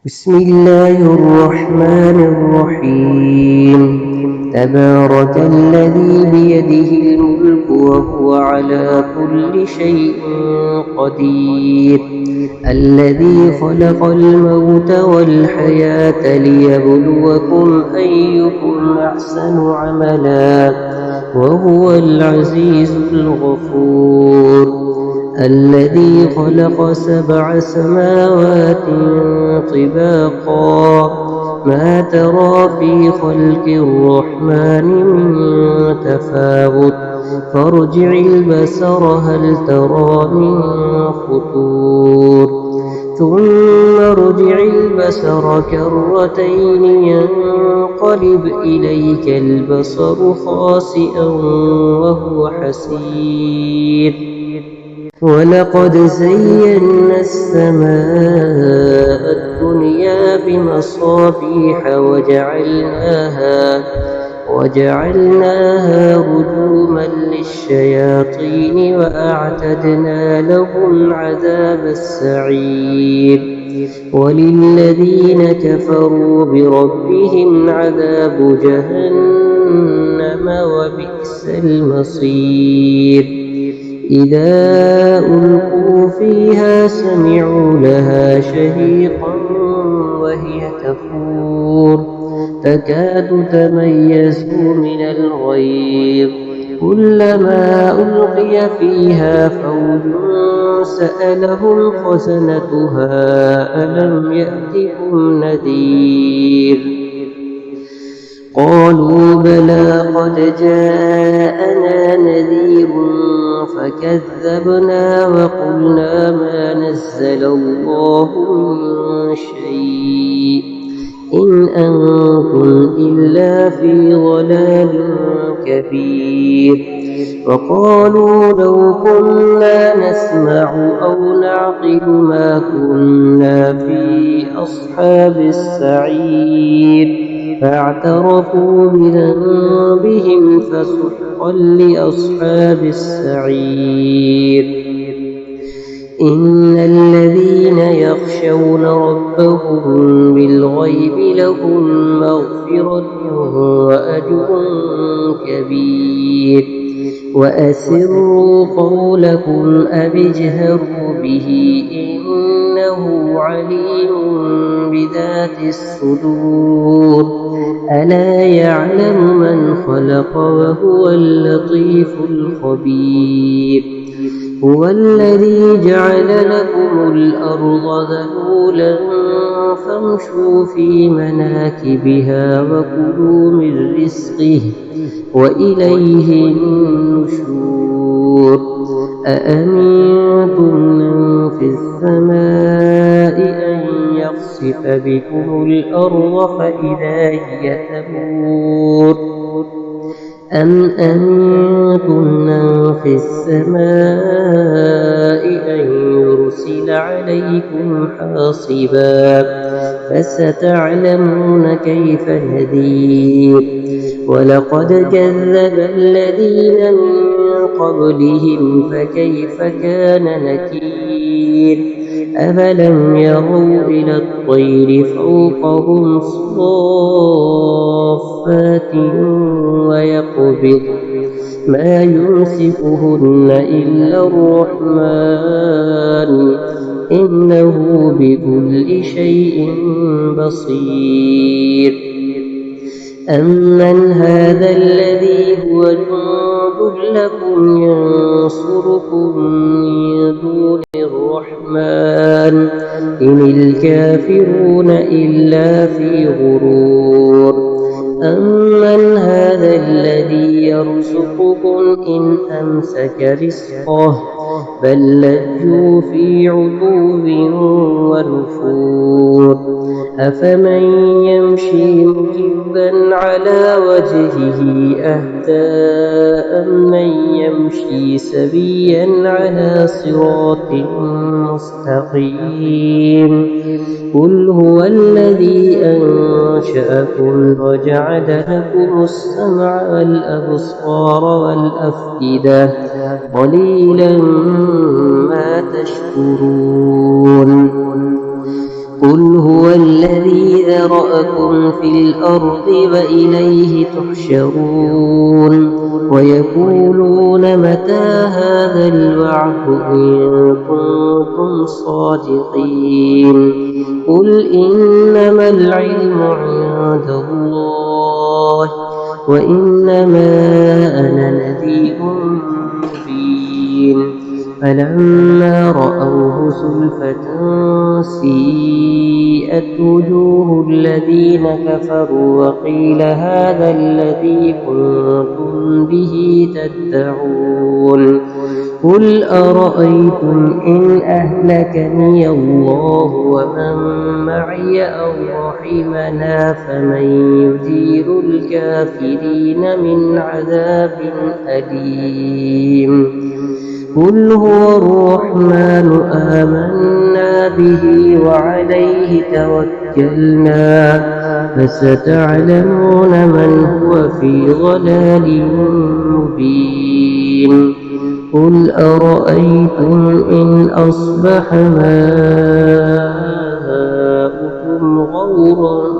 بسم الله الرحمن الرحيم. تبارك الذي بيده الملك وهو على كل شيء قدير. الذي خلق الموت والحياة ليبلوكم أيكم أحسن عملا وهو العزيز الغفور. الذي خلق 7 سماوات طباقا ما ترى في خلق الرحمن من تفاوت فارجع البصر هل ترى من فطور ثم ارجع البصر كرتين ينقلب إليك البصر خاسئا وهو حسير. ولقد زينا السماء الدنيا بمصابيح وجعلناها رجوما للشياطين وأعتدنا لهم عذاب السعير. وللذين كفروا بربهم عذاب جهنم وبئس المصير. إذا ألقوا فيها سمعوا لها شهيقا وهي تفور تكاد تميز من الغيظ كلما ألقي فيها فوج سألهم خزنتها ألم يأتكم نذير. قالوا بلى قد جاءنا نذير فكذبنا وقلنا ما نزل الله من شيء إن أنتم إلا في ضلال كبير. وقالوا لو كنا نسمع أو نعقل ما كنا في أصحاب السعير فاعترفوا بذنبهم فسحقا لأصحاب السعير. إن الذين يخشون ربهم بالغيب لهم مغفرة وأجر كبير. وأسروا قولكم أو اجهروا به إنه عليم بذات الصدور. ألا يعلم من خلق وهو اللطيف الخبير. هو الذي جعل لكم الأرض ذلولا فامشوا في مناكبها وكلوا من رزقه وإليه النشور. أأمنتم من في السماء أن يخسف بكم الأرض فإذا هي تمور أم أمنتم من في السماء أن يرسل عليكم حاصبا فستعلمون كيف نذير. ولقد كذب الذين من قبلهم فكيف كان نكير. أفلم يروا إلى الطير فوقهم صافات ويقبض ما يمسكهن إلا الرحمن إنه بكل شيء بصير. أمن هذا الذي هو جند لكم ينصركم من دون الرحمن إن الكافرون إلا في غرور. أمن هذا الذي يرزقكم إن أمسك رزقه بل لجوا في عتو ونفور. أفمن يمشي مكبا على وجهه أهدى أمن يمشي سويا على صراط مستقيم. قل هو الذي أنشأكم وجعل لكم السمع والأبصار والأفئدة قليلا ما تشكرون. قل هو الذي ذرأكم في الأرض وإليه تحشرون ويقولون متى هذا الوعد إن كنتم صادقين قل إنما العلم عند الله وإنما أنا نذير مبين فلما رأوه زلفة سيئت وجوه الذين كفروا وقيل هذا الذي كنتم به تدعون قل أرأيتم إن أهلكني الله ومن معي أو رحمنا فمن يجير الكافرين من عذاب أليم قل هو الرحمن آمنا به وعليه توكلنا فستعلمون من هو في ضلال مبين قل أرأيتم إن أصبح ماؤكم غورا